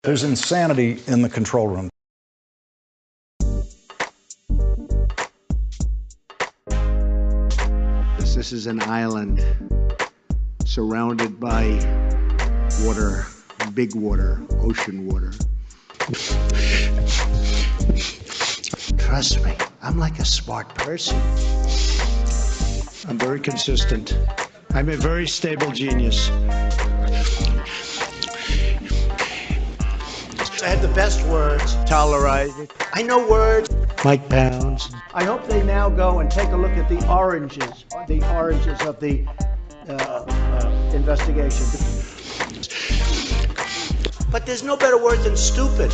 There's insanity in the control room. This is an island surrounded by water, big water, ocean water. Trust me, I'm like a smart person. I'm very consistent. I'm a very stable genius. I had the best words. Tolerate it. I know words. Mike Pounds. I hope they now go and take a look at the oranges of the investigation. But there's no better word than stupid.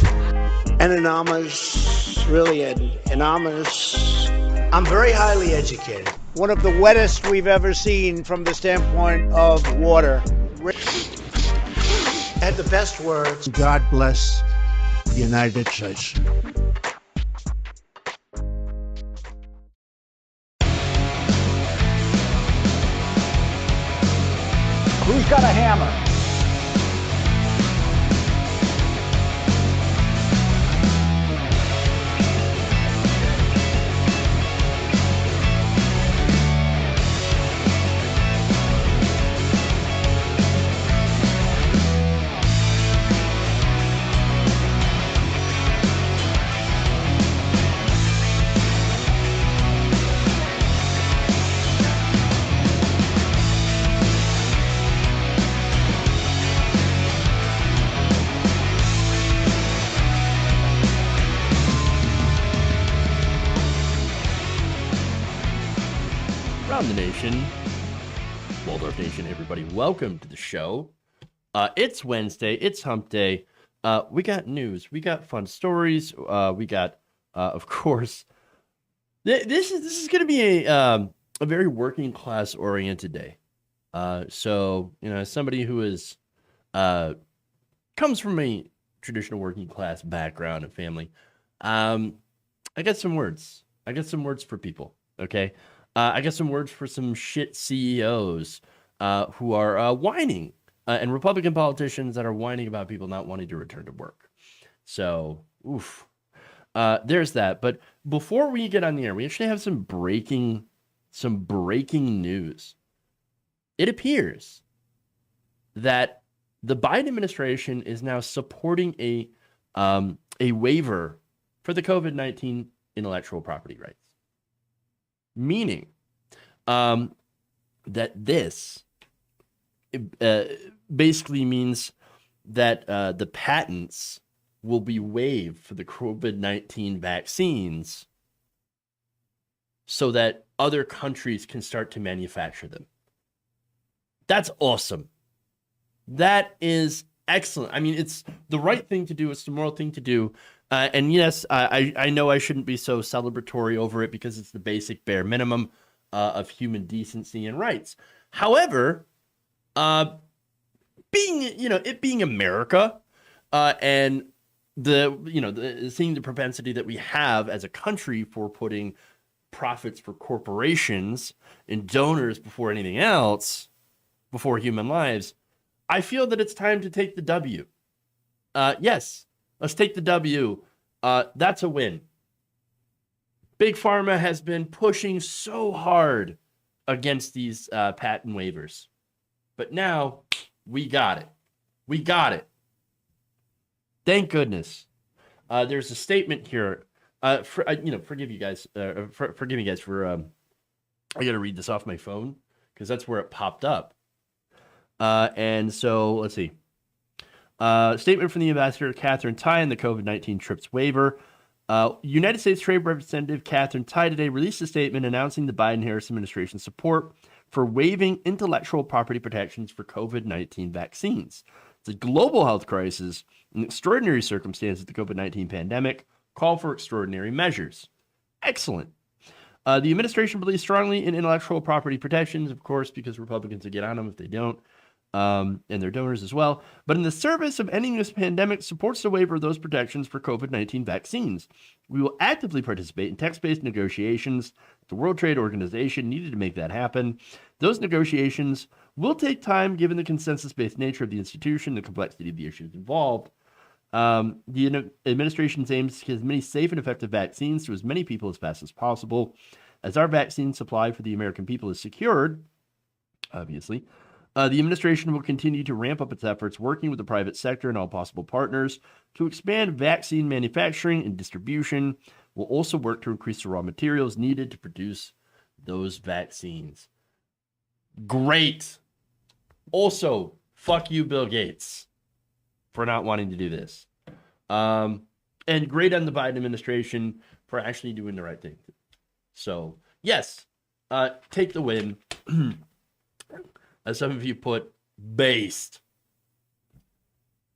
Anonymous, really anonymous. I'm very highly educated. One of the wettest we've ever seen from the standpoint of water. I had the best words. God bless the United States. Who's got a hammer? The nation, Waldorf Nation, everybody, welcome to the show. It's Wednesday, it's hump day. We got news, we got fun stories, we got, of course, this is going to be a very working class oriented day. So, you know, as somebody who is comes from a traditional working class background and family, I got some words. I got some words for people. Okay. I got some words for some shit CEOs who are whining, and Republican politicians that are whining about people not wanting to return to work. So, there's that. But before we get on the air, we actually have some breaking news. It appears that the Biden administration is now supporting a waiver for the COVID-19 intellectual property rights. Meaning that this basically means that the patents will be waived for the COVID-19 vaccines so that other countries can start to manufacture them. That's awesome. That is excellent. I mean, it's the right thing to do. It's the moral thing to do. And yes, I know I shouldn't be so celebratory over it because it's the basic bare minimum of human decency and rights. However, being America, and seeing the propensity that we have as a country for putting profits for corporations and donors before anything else, before human lives, I feel that it's time to take the W. Yes. Let's take the W. That's a win. Big Pharma has been pushing so hard against these patent waivers. But now we got it. We got it. Thank goodness. There's a statement here. Forgive you guys. Forgive me, guys, for I got to read this off my phone because that's where it popped up. And so let's see. Statement from the ambassador, Catherine Tai, on the COVID-19 TRIPS waiver. United States Trade Representative Catherine Tai today released a statement announcing the Biden-Harris administration's support for waiving intellectual property protections for COVID-19 vaccines. It's a global health crisis, an extraordinary circumstance of the COVID-19 pandemic, call for extraordinary measures. Excellent. The administration believes strongly in intellectual property protections, of course, because Republicans will get on them if they don't. And their donors as well. But in the service of ending this pandemic, supports the waiver of those protections for COVID-19 vaccines. We will actively participate in text-based negotiations. The World Trade Organization needed to make that happen. Those negotiations will take time given the consensus-based nature of the institution, the complexity of the issues involved. The administration's aims to get as many safe and effective vaccines to as many people as fast as possible. As our vaccine supply for the American people is secured, obviously, the administration will continue to ramp up its efforts, working with the private sector and all possible partners to expand vaccine manufacturing and distribution. We'll also work to increase the raw materials needed to produce those vaccines. Great. Also, fuck you, Bill Gates, for not wanting to do this. And great on the Biden administration for actually doing the right thing. So, yes, take the win. As some of you put, based.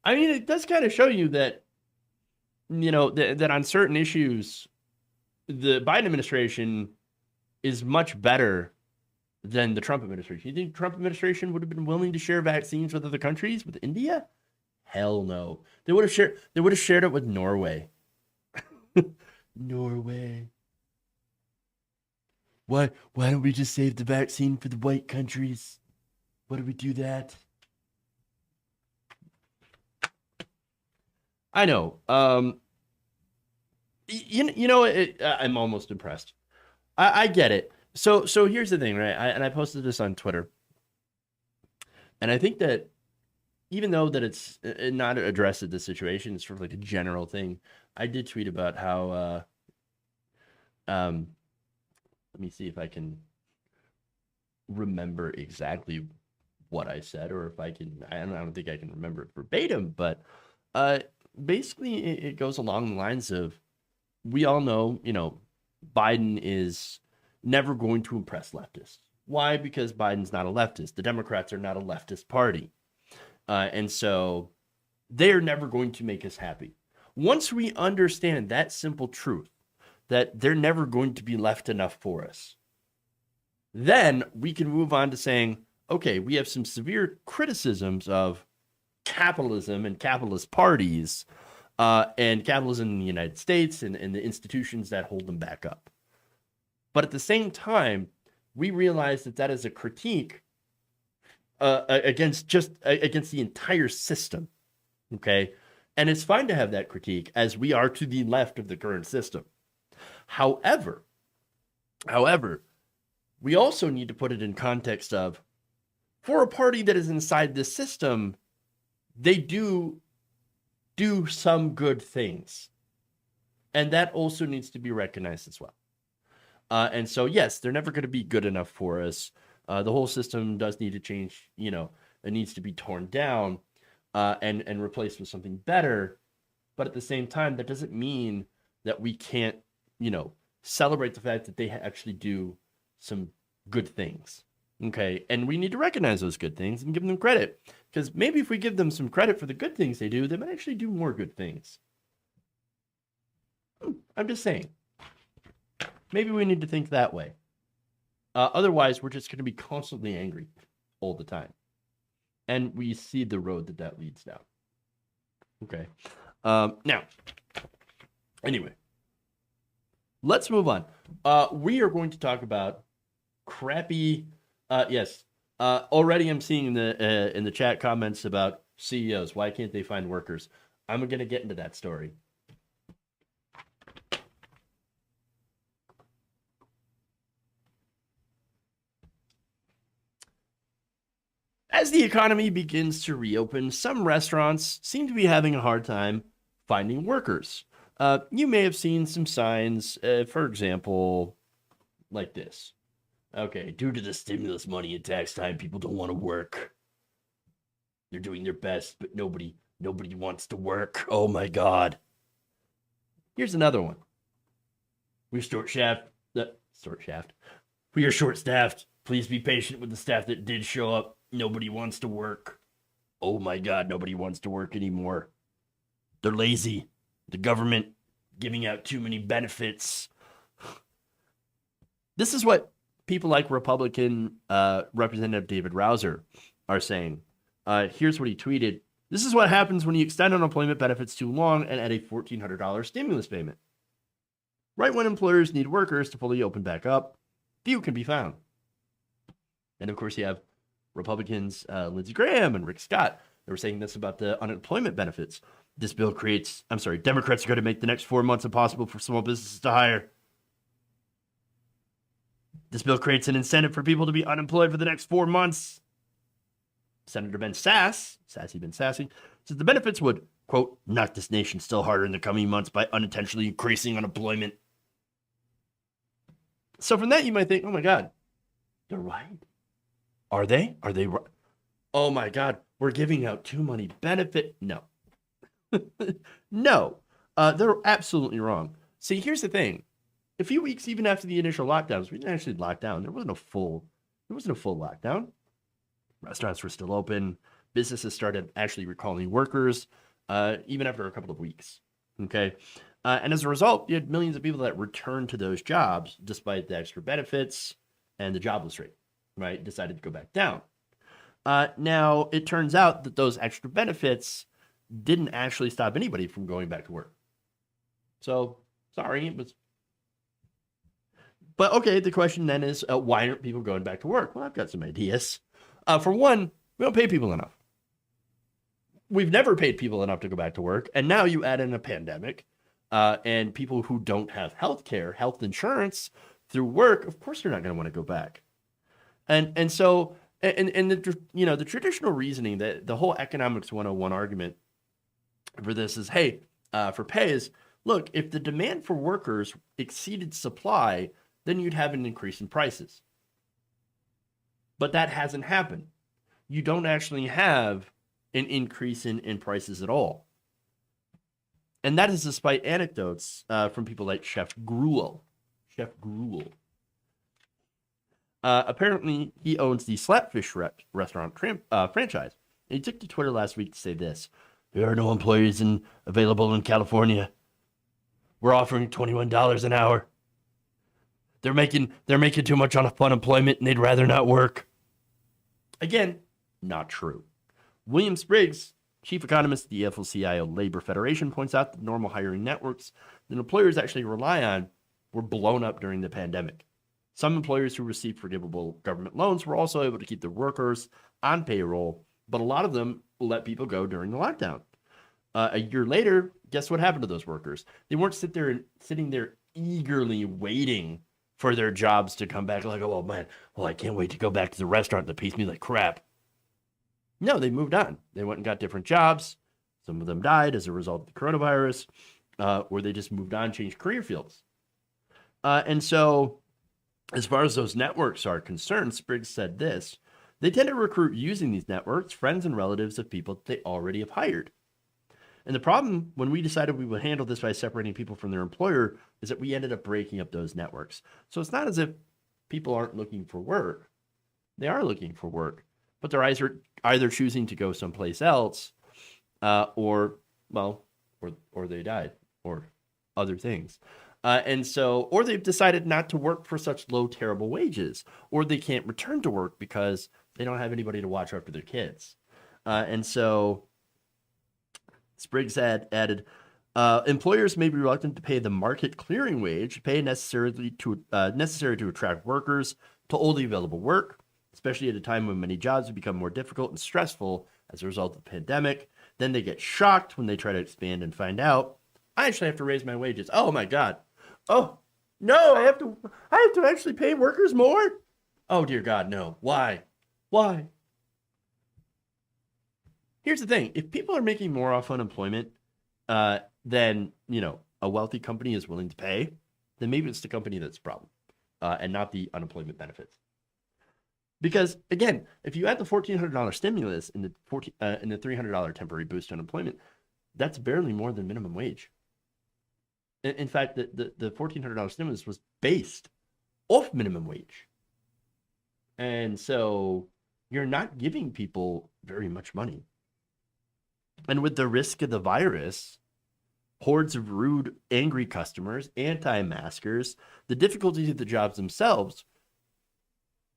I mean, it does kind of show you that, that on certain issues, the Biden administration is much better than the Trump administration. You think the Trump administration would have been willing to share vaccines with other countries, with India? Hell no. They would have shared it with Norway. Norway. Why don't we just save the vaccine for the white countries? Why do we do that? I know. I'm almost impressed. I get it. So here's the thing, right? I posted this on Twitter. And I think that even though that it's not addressed at this situation, it's sort of like a general thing. I did tweet about how, let me see if I can remember exactly what I said, or if I don't think I can remember it verbatim, but basically it goes along the lines of, we all know, Biden is never going to impress leftists. Why? Because Biden's not a leftist. The Democrats are not a leftist party. And so they're never going to make us happy. Once we understand that simple truth, that they're never going to be left enough for us, then we can move on to saying, okay, we have some severe criticisms of capitalism and capitalist parties and capitalism in the United States and the institutions that hold them back up. But at the same time, we realize that is a critique against the entire system, okay? And it's fine to have that critique, as we are to the left of the current system. However, we also need to put it in context of, for a party that is inside this system, they do some good things. And that also needs to be recognized as well. And so, yes, they're never going to be good enough for us. The whole system does need to change. It needs to be torn down and replaced with something better. But at the same time, that doesn't mean that we can't, celebrate the fact that they actually do some good things. Okay. And we need to recognize those good things and give them credit. Because maybe if we give them some credit for the good things they do, they might actually do more good things. I'm just saying. Maybe we need to think that way. Otherwise, we're just going to be constantly angry all the time. And we see the road that leads down. Okay. Now, anyway, let's move on. We are going to talk about crappy. Yes. Already I'm seeing in the chat comments about CEOs. Why can't they find workers? I'm going to get into that story. As the economy begins to reopen, some restaurants seem to be having a hard time finding workers. You may have seen some signs, for example, like this. Okay, due to the stimulus money and tax time, people don't want to work. They're doing their best, but nobody wants to work. Oh my God. Here's another one. We're short-staffed. We are short-staffed. Please be patient with the staff that did show up. Nobody wants to work. Oh my God, nobody wants to work anymore. They're lazy. The government giving out too many benefits. This is what people like Republican Representative David Rouser are saying. Here's what he tweeted. This is what happens when you extend unemployment benefits too long and add a $1,400 stimulus payment. Right when employers need workers to fully open back up, few can be found. And of course, you have Republicans Lindsey Graham and Rick Scott. They were saying this about the unemployment benefits. Democrats are going to make the next 4 months impossible for small businesses to hire. This bill creates an incentive for people to be unemployed for the next 4 months. Senator Ben Sasse, Sassy Ben Sassy, says the benefits would, quote, knock this nation still harder in the coming months by unintentionally increasing unemployment. So from that, you might think, oh my God, they're right. Are they? Are they right? Oh my God, we're giving out too many benefit. No. No, they're absolutely wrong. See, here's the thing. A few weeks even after the initial lockdowns, we didn't actually lock down. There wasn't a full lockdown. Restaurants were still open. Businesses started actually recalling workers, even after a couple of weeks. Okay. And as a result, you had millions of people that returned to those jobs despite the extra benefits and the jobless rate, right? Decided to go back down. Now, it turns out that those extra benefits didn't actually stop anybody from going back to work. So, sorry, it was. But okay, the question then is, why aren't people going back to work? Well, I've got some ideas. For one, we don't pay people enough. We've never paid people enough to go back to work. And now you add in a pandemic and people who don't have health care, health insurance through work, of course they're not going to want to go back. And so the traditional reasoning, that the whole economics 101 argument for this is, hey, for pay is, look, if the demand for workers exceeded supply, then you'd have an increase in prices. But that hasn't happened. You don't actually have an increase in prices at all. And that is despite anecdotes from people like Chef Gruel. Apparently, he owns the Slapfish restaurant franchise. And he took to Twitter last week to say this: there are no employees available in California. We're offering $21 an hour. They're making too much on unemployment, and they'd rather not work. Again, not true. William Spriggs, chief economist at the AFL-CIO Labor Federation, points out that normal hiring networks that employers actually rely on were blown up during the pandemic. Some employers who received forgivable government loans were also able to keep their workers on payroll, but a lot of them let people go during the lockdown. A year later, guess what happened to those workers? They weren't sitting there eagerly waiting for their jobs to come back, like, oh man, well, I can't wait to go back to the restaurant that pays me like crap. No, they moved on. They went and got different jobs. Some of them died as a result of the coronavirus, or they just moved on, changed career fields. And so, as far as those networks are concerned, Spriggs said this: they tend to recruit using these networks friends and relatives of people that they already have hired. And the problem, when we decided we would handle this by separating people from their employer, is that we ended up breaking up those networks. So it's not as if people aren't looking for work. They are looking for work, but they're either choosing to go someplace else, or they died, or other things. Or they've decided not to work for such low, terrible wages, or they can't return to work because they don't have anybody to watch after their kids. And so Spriggs added, employers may be reluctant to pay the market clearing wage, pay necessary to attract workers to all the available work, especially at a time when many jobs have become more difficult and stressful as a result of the pandemic. Then they get shocked when they try to expand and find out, I actually have to raise my wages. Oh my God. Oh no, I have to actually pay workers more? Oh dear God, no. Why? Here's the thing. If people are making more off unemployment than, a wealthy company is willing to pay, then maybe it's the company that's the problem, and not the unemployment benefits. Because again, if you add the $1,400 stimulus and the $300 temporary boost to unemployment, that's barely more than minimum wage. In fact, the $1,400 stimulus was based off minimum wage. And so you're not giving people very much money. And with the risk of the virus, hordes of rude, angry customers, anti-maskers, the difficulties of the jobs themselves,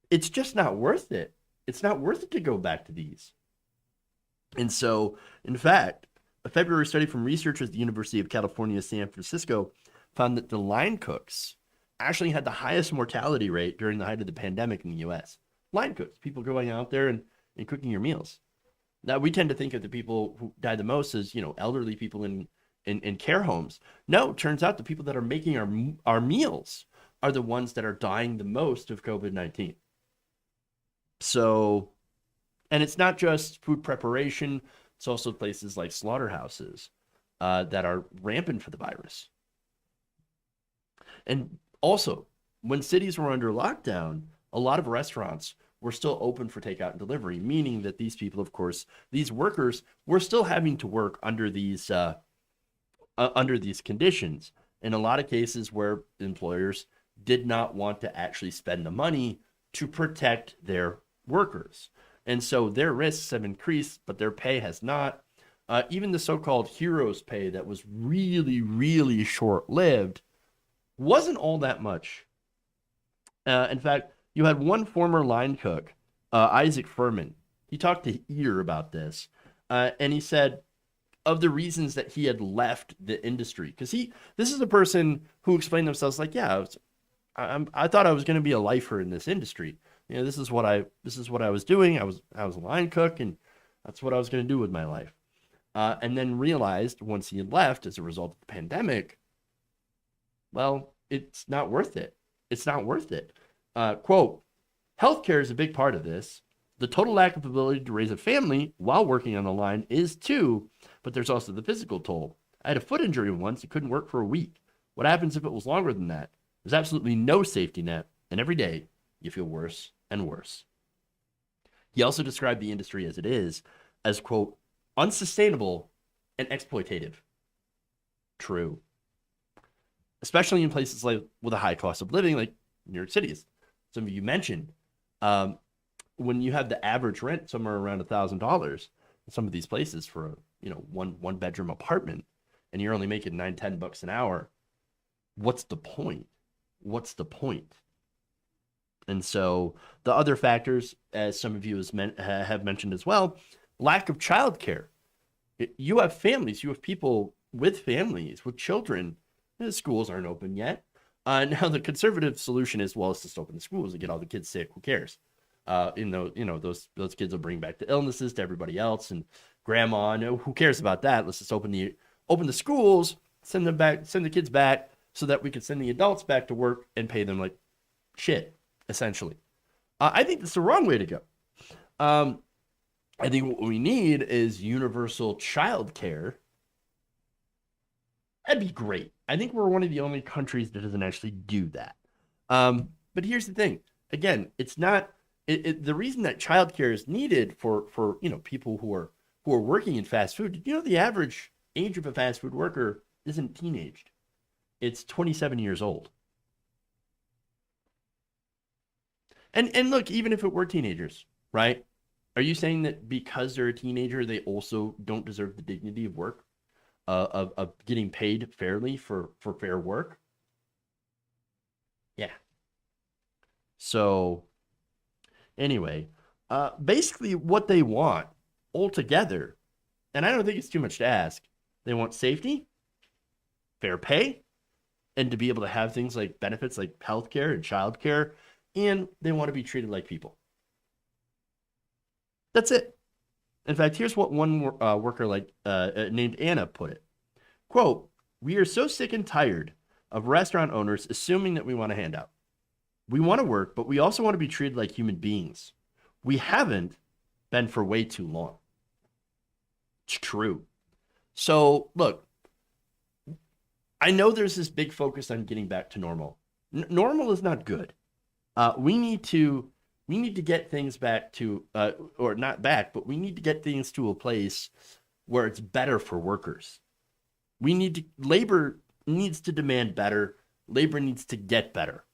it's just not worth it. It's not worth it to go back to these. And so, in fact, a February study from researchers at the University of California, San Francisco, found that the line cooks actually had the highest mortality rate during the height of the pandemic in the U.S. Line cooks, people going out there and cooking your meals. Now we tend to think of the people who die the most as, elderly people in care homes. No, it turns out the people that are making our meals are the ones that are dying the most of COVID-19. So, and it's not just food preparation, it's also places like slaughterhouses that are rampant for the virus. And also, when cities were under lockdown, a lot of restaurants were still open for takeout and delivery, meaning that these people, of course, these workers were still having to work under these conditions. In a lot of cases where employers did not want to actually spend the money to protect their workers. And so their risks have increased, but their pay has not. Even the so-called heroes pay that was really, really short-lived wasn't all that much. In fact, you had one former line cook, Isaac Furman. He talked to Ear about this, and he said of the reasons that he had left the industry, because this is a person who explained themselves like, yeah, I thought I was going to be a lifer in this industry. This is what I was doing. I was a line cook, and that's what I was going to do with my life. And then realized once he had left as a result of the pandemic, well, it's not worth it. It's not worth it. Quote, healthcare is a big part of this. The total lack of ability to raise a family while working on the line is too, but there's also the physical toll. I had a foot injury once and couldn't work for a week. What happens if it was longer than that? There's absolutely no safety net, and every day you feel worse and worse. He also described the industry as it is, as, quote, unsustainable and exploitative. True. Especially in places like with a high cost of living, like New York City, as some of you mentioned. When you have the average rent somewhere around $1,000 in some of these places for a one bedroom apartment, and you're only making $9-10 an hour, what's the point? What's the point? And so the other factors, as some of you have mentioned as well, lack of childcare. You have families, you have people with families, with children. The schools aren't open yet. Now the conservative solution is, well, let's just open the schools and get all the kids sick. Who cares? Those kids will bring back the illnesses to everybody else, and grandma. No, who cares about that? Let's just open the schools, send the kids back, so that we can send the adults back to work and pay them like shit, essentially. I think that's the wrong way to go. I think what we need is universal child care. That'd be great. I think we're one of the only countries that doesn't actually do that. But here's the thing. Again, it's not the reason that childcare is needed for people who are working in fast food. The average age of a fast food worker isn't teenaged. It's 27 years old. And look, even if it were teenagers, right? Are you saying that because they're a teenager, they also don't deserve the dignity of work? Of getting paid fairly for fair work? Yeah. So anyway, basically what they want altogether, and I don't think it's too much to ask, they want safety, fair pay, and to be able to have things like benefits like healthcare and childcare, and they want to be treated like people. That's it. In fact, here's what one worker named Anna put it. Quote, we are so sick and tired of restaurant owners assuming that we want a handout. We want to work, but we also want to be treated like human beings. We haven't been for way too long. It's true. So, look, I know there's this big focus on getting back to normal. Normal is not good. We need to get things back to, or not back, but we need to get things to a place where it's better for workers. Labor needs to demand better. Labor needs to get better.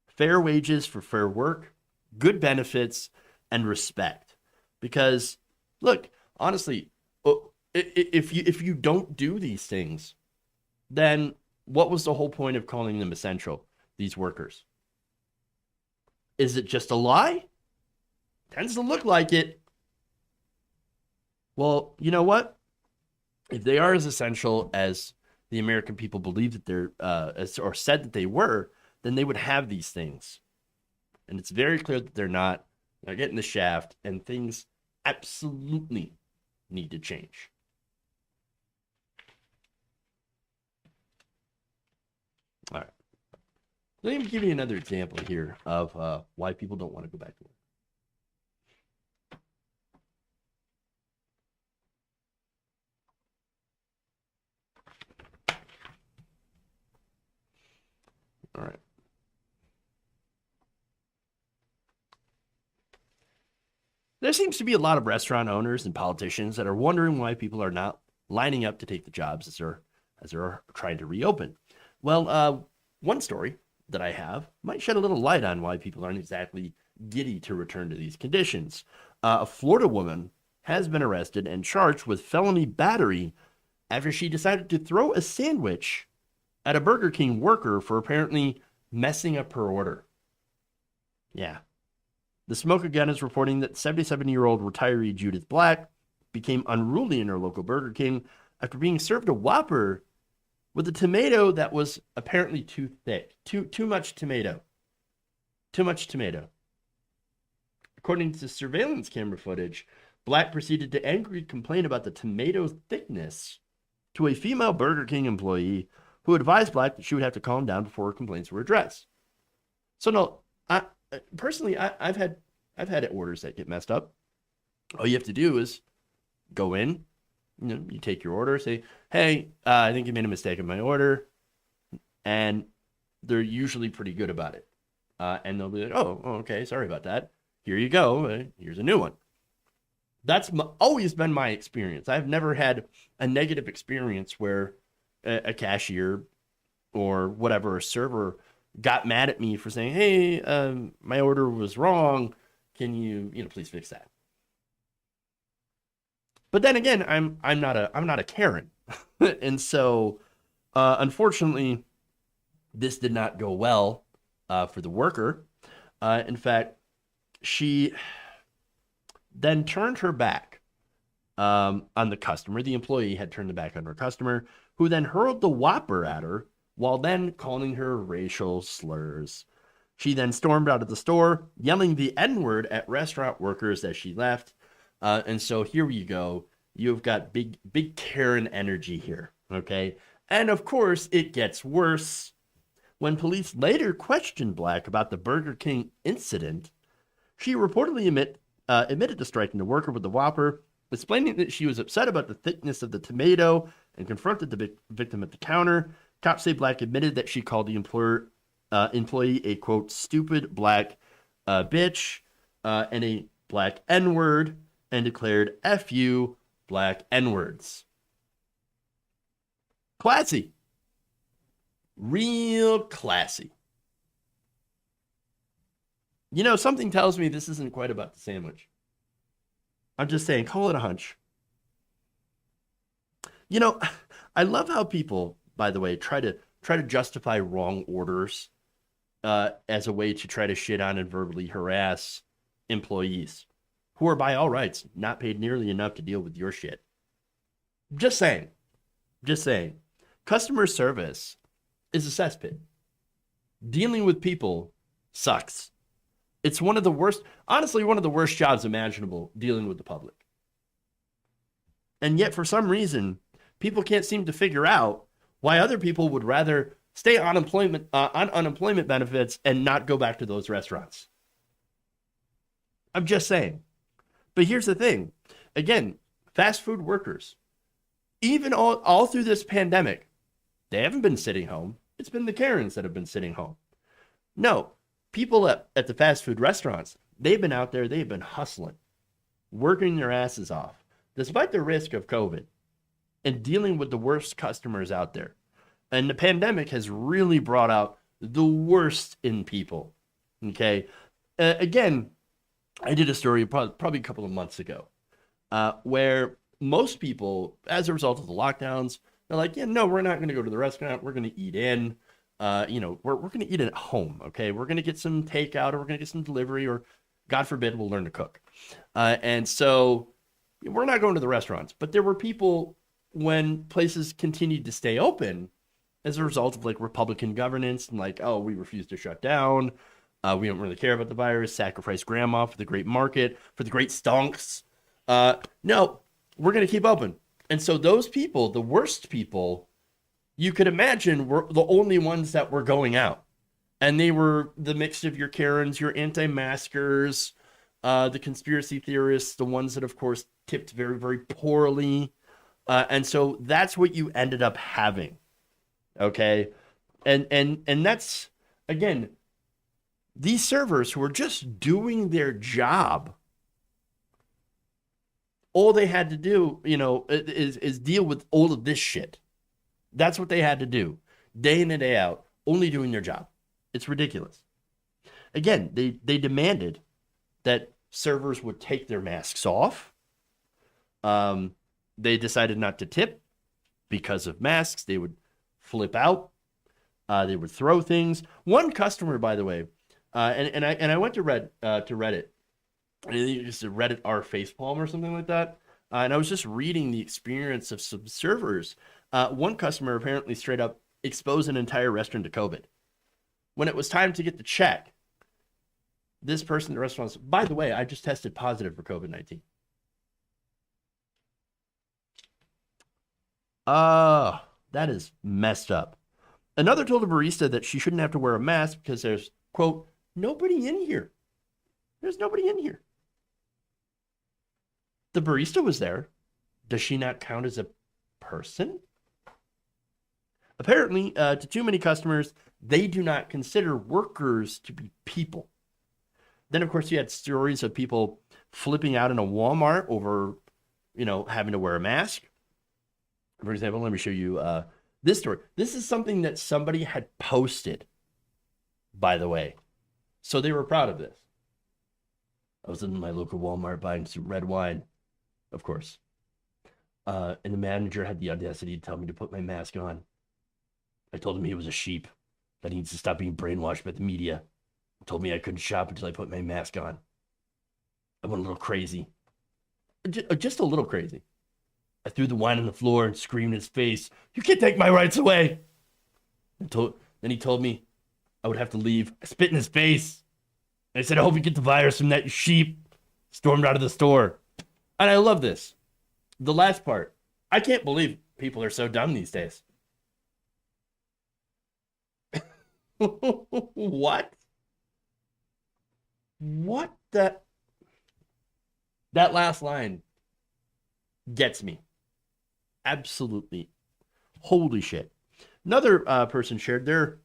Fair wages for fair work, good benefits, and respect. Because, look, honestly, if you don't do these things, then what was the whole point of calling them essential, these workers? Is it just a lie? Tends to look like it. Well, you know what? If they are as essential as the American people believe that they're, or said that they were, then they would have these things. And it's very clear that they're not. They're getting the shaft, and things absolutely need to change. All right. Let me give you another example here of why people don't want to go back to work. All right. There seems to be a lot of restaurant owners and politicians that are wondering why people are not lining up to take the jobs as they're trying to reopen. Well, one story that I have might shed a little light on why people aren't exactly giddy to return to these conditions. A Florida woman has been arrested and charged with felony battery after she decided to throw a sandwich at a Burger King worker for apparently messing up her order. Yeah. The Smoke Gun is reporting that 77-year-old retiree Judith Black became unruly in her local Burger King after being served a Whopper with a tomato that was apparently too thick. Too much tomato. Too much tomato. According to surveillance camera footage, Black proceeded to angrily complain about the tomato thickness to a female Burger King employee who advised Black that she would have to calm down before her complaints were addressed. So no, I've had orders that get messed up. All you have to do is go in, you take your order, say, hey, I think you made a mistake in my order. And they're usually pretty good about it. And they'll be like, oh, okay, sorry about that. Here you go. Here's a new one. That's always been my experience. I've never had a negative experience where a cashier or whatever, a server got mad at me for saying, hey, my order was wrong. Can you please fix that? But then again, I'm not a Karen. And so, unfortunately, this did not go well for the worker. In fact, she then turned her back on the customer. The employee had turned the back on her customer, who then hurled the Whopper at her while then calling her racial slurs. She then stormed out of the store, yelling the N-word at restaurant workers as she left. And so here you go. You've got big Karen energy here, okay? And of course, it gets worse. When police later questioned Black about the Burger King incident, she reportedly admitted to striking the worker with the Whopper, explaining that she was upset about the thickness of the tomato and confronted the victim at the counter. Cops say Black admitted that she called the employee a, quote, stupid black bitch and a black N-word and declared F you, black N-words. Classy. Real classy. Something tells me this isn't quite about the sandwich. I'm just saying, call it a hunch. I love how people, by the way, try to justify wrong orders as a way to try to shit on and verbally harass employees who are by all rights not paid nearly enough to deal with your shit. Just saying. Customer service is a cesspit. Dealing with people sucks. It's one of the worst jobs imaginable, dealing with the public. And yet, for some reason, people can't seem to figure out why other people would rather stay on unemployment benefits and not go back to those restaurants. I'm just saying. But here's the thing. Again, fast food workers, even all through this pandemic, they haven't been sitting home. It's been the Karens that have been sitting home. No, people at the fast food restaurants, they've been out there, they've been hustling, working their asses off, despite the risk of COVID, and dealing with the worst customers out there. And the pandemic has really brought out the worst in people. Okay. Again, I did a story probably a couple of months ago where most people, as a result of the lockdowns, they're like, yeah, no, we're not going to go to the restaurant. We're going to eat in. We're going to eat at home. Okay. We're going to get some takeout, or we're going to get some delivery, or God forbid, we'll learn to cook. And so we're not going to the restaurants. But there were people, when places continued to stay open as a result of like Republican governance and like, oh, we refuse to shut down. We don't really care about the virus. Sacrifice grandma for the great market, for the great stonks. No, we're going to keep open. And so those people, the worst people, you could imagine were the only ones that were going out. And they were the mix of your Karens, your anti-maskers, the conspiracy theorists, the ones that, of course, tipped very, very poorly. And so that's what you ended up having. Okay. And that's, again, these servers who were just doing their job. All they had to do, is deal with all of this shit. That's what they had to do, day in and day out, only doing their job. It's ridiculous. Again, they demanded that servers would take their masks off. They decided not to tip because of masks. They would flip out. They would throw things. One customer, by the way, and I went to Reddit. I think it's a Reddit r facepalm or something like that. And I was just reading the experience of some servers. One customer apparently straight up exposed an entire restaurant to COVID. When it was time to get the check, this person at the restaurant said, by the way, I just tested positive for COVID-19. That is messed up. Another told a barista that she shouldn't have to wear a mask because there's, quote, nobody in here. There's nobody in here. The barista was there. Does she not count as a person? Apparently, to too many customers, they do not consider workers to be people. Then, of course, you had stories of people flipping out in a Walmart over, having to wear a mask. For example, let me show you this story. This is something that somebody had posted, by the way. So they were proud of this. I was in my local Walmart buying some red wine, of course. And the manager had the audacity to tell me to put my mask on. I told him he was a sheep, that he needs to stop being brainwashed by the media. He told me I couldn't shop until I put my mask on. I went a little crazy. Just a little crazy. I threw the wine on the floor and screamed in his face, "You can't take my rights away!" Then he told me I would have to leave. I spit in his face. And I said, "I hope you get the virus from that, you sheep." Stormed out of the store. And I love this. The last part. I can't believe people are so dumb these days. What? What the? That last line gets me. Absolutely. Holy shit. Another person shared their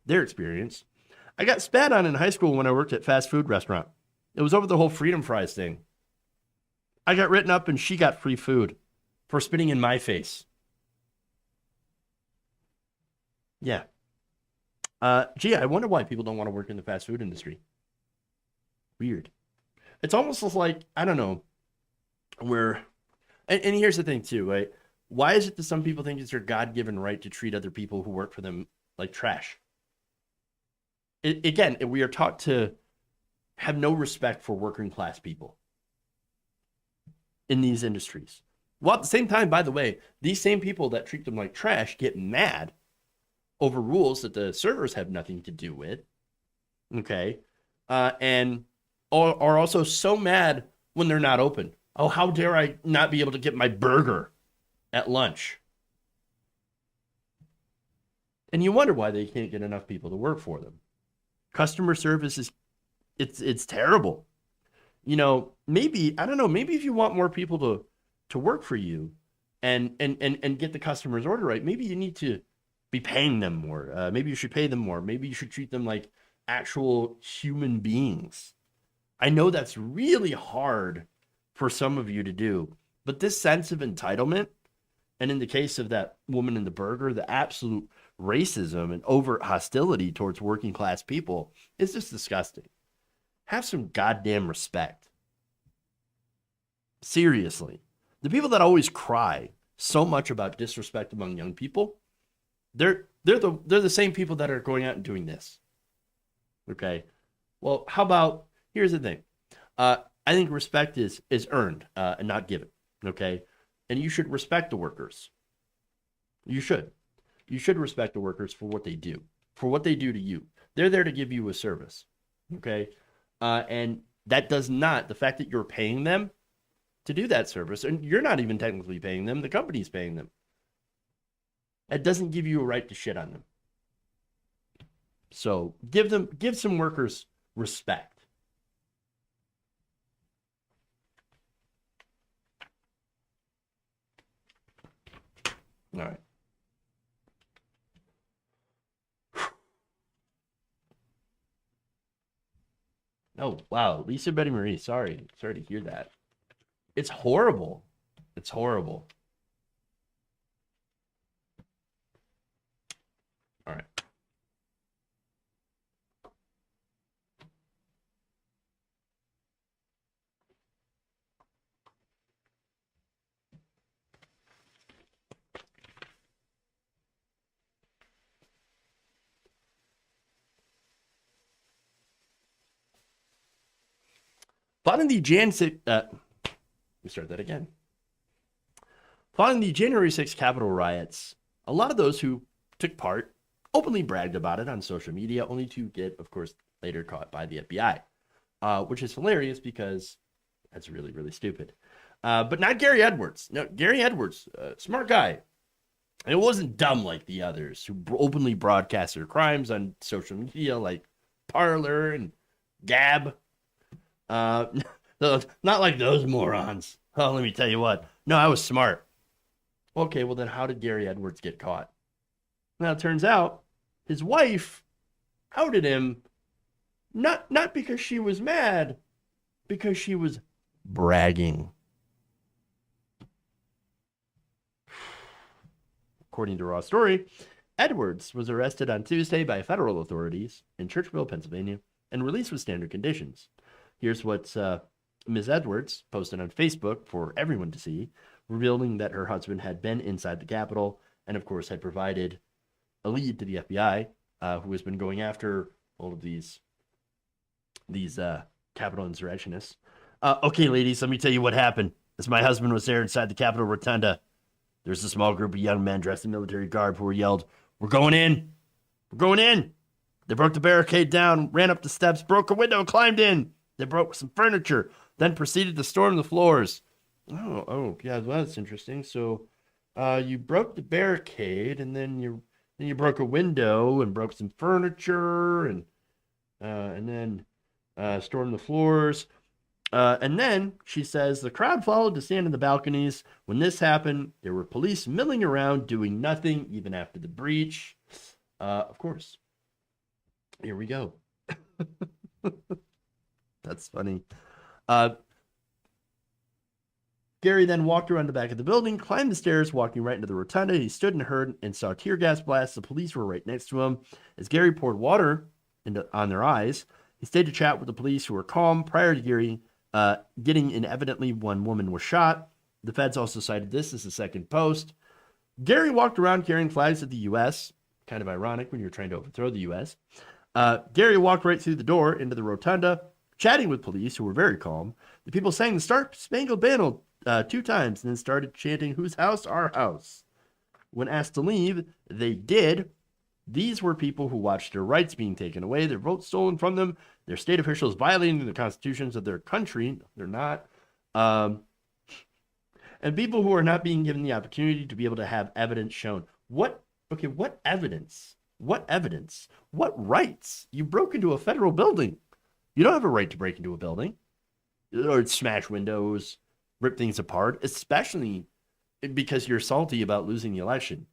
experience. I got spat on in high school when I worked at fast food restaurant. It was over the whole freedom fries thing. I got written up and she got free food for spitting in my face. Yeah. Gee, I wonder why people don't want to work in the fast food industry. Weird. It's almost like, I don't know, and here's the thing too, right? Why is it that some people think it's their God-given right to treat other people who work for them like trash? Again, we are taught to have no respect for working class people in these industries. Well, at the same time, by the way, these same people that treat them like trash get mad over rules that the servers have nothing to do with. Okay. And are also so mad when they're not open. Oh, how dare I not be able to get my burger at lunch? And you wonder why they can't get enough people to work for them. Customer service is, it's terrible. Maybe, I don't know, maybe if you want more people to work for you and get the customer's order right, maybe you need to be paying them more. Maybe you should pay them more. Maybe you should treat them like actual human beings. I know that's really hard for some of you to do, but this sense of entitlement, and in the case of that woman in the burger, the absolute racism and overt hostility towards working class people is just disgusting. Have some goddamn respect. Seriously. The people that always cry so much about disrespect among young people, they're the same people that are going out and doing this. Okay. Well, how about, here's the thing. I think respect is earned and not given. Okay. And you should respect the workers. You should. You should respect the workers for what they do to you. They're there to give you a service. Okay. And That does not, the fact that you're paying them to do that service, and you're not even technically paying them, the company's paying them. That doesn't give you a right to shit on them. So give some workers respect. All right. Oh, wow. Lisa Betty Marie. Sorry to hear that. It's horrible. It's horrible. All right. Following the Following the January 6th Capitol riots, a lot of those who took part openly bragged about it on social media, only to get, of course, later caught by the FBI, which is hilarious because that's really, really stupid. But not Gary Edwards. No, Gary Edwards, smart guy. And it wasn't dumb like the others who openly broadcast their crimes on social media like Parler and Gab. Not like those morons. Oh, let me tell you what. No, I was smart. Okay, well then how did Gary Edwards get caught? Now it turns out his wife outed him not because she was mad, because she was bragging. According to Raw Story, Edwards was arrested on Tuesday by federal authorities in Churchville, Pennsylvania, and released with standard conditions. Here's what Ms. Edwards posted on Facebook for everyone to see, revealing that her husband had been inside the Capitol and, of course, had provided a lead to the FBI, who has been going after all of these Capitol insurrectionists. Okay, ladies, let me tell you what happened. As my husband was there inside the Capitol Rotunda, there's a small group of young men dressed in military garb who were yelled, "We're going in! We're going in!" They broke the barricade down, ran up the steps, broke a window, and climbed in. They broke some furniture, then proceeded to storm the floors. Oh, yeah, well, that's interesting. So, you broke the barricade, and then you broke a window and broke some furniture, and then stormed the floors. And then she says the crowd followed to stand in the balconies. When this happened, there were police milling around doing nothing, even after the breach. Of course. Here we go. That's funny. Gary then walked around the back of the building, climbed the stairs, walking right into the rotunda. He stood and heard and saw tear gas blasts. The police were right next to him. As Gary poured water on their eyes, he stayed to chat with the police, who were calm. Prior to Gary getting in, evidently one woman was shot. The feds also cited this as a second post. Gary walked around carrying flags of the U.S., kind of ironic when you're trying to overthrow the U.S. Gary walked right through the door into the rotunda, chatting with police who were very calm. The people sang the Star Spangled Banner 2 times and then started chanting, "Whose house? Our house." When asked to leave, they did. These were people who watched their rights being taken away, their votes stolen from them, their state officials violating the constitutions of their country. They're not. And people who are not being given the opportunity to be able to have evidence shown. What evidence? What evidence? What rights? You broke into a federal building. You don't have a right to break into a building or smash windows, rip things apart, especially because you're salty about losing the election.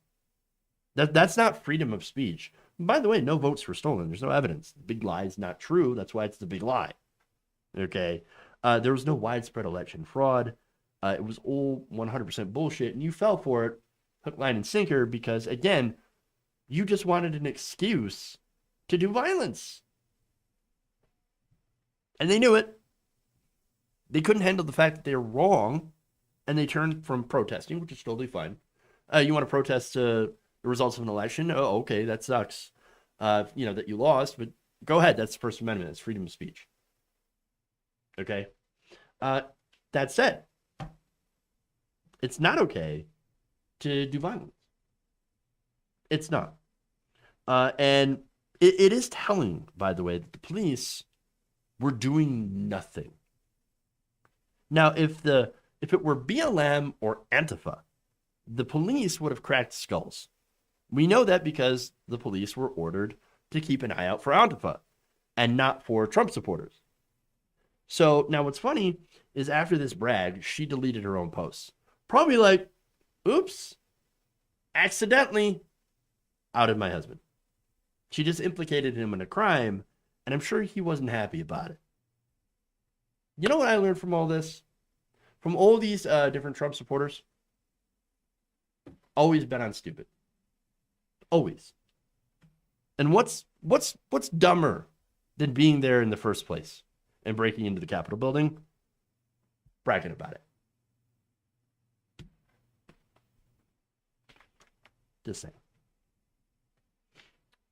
That's not freedom of speech. By the way, no votes were stolen. There's no evidence. The big lie is not true. That's why it's the big lie. Okay. There was no widespread election fraud. It was all 100% bullshit, and you fell for it hook, line, and sinker because, again, you just wanted an excuse to do violence. And they knew it. They couldn't handle the fact that they're wrong, and they turned from protesting, which is totally fine. You want to protest the results of an election? Oh, okay, that sucks. That you lost, but go ahead. That's the First Amendment. It's freedom of speech. Okay? That said, it's not okay to do violence. It's not. And it is telling, by the way, that the police were doing nothing. Now, if it were BLM or Antifa, the police would have cracked skulls. We know that because the police were ordered to keep an eye out for Antifa and not for Trump supporters. So now what's funny is after this brag, she deleted her own posts. Probably like, oops, accidentally outed my husband. She just implicated him in a crime, and I'm sure he wasn't happy about it. You know what I learned from all this? From all these different Trump supporters? Always bet on stupid. Always. And what's dumber than being there in the first place and breaking into the Capitol building? Bragging about it. Just saying.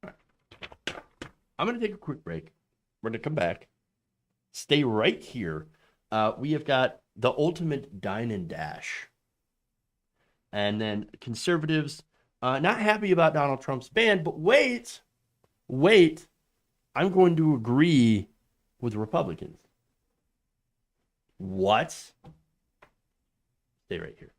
All right. I'm going to take a quick break. We're going to come back. Stay right here. We have got the ultimate dine and dash. And then conservatives not happy about Donald Trump's ban, but wait, I'm going to agree with Republicans. What? Stay right here.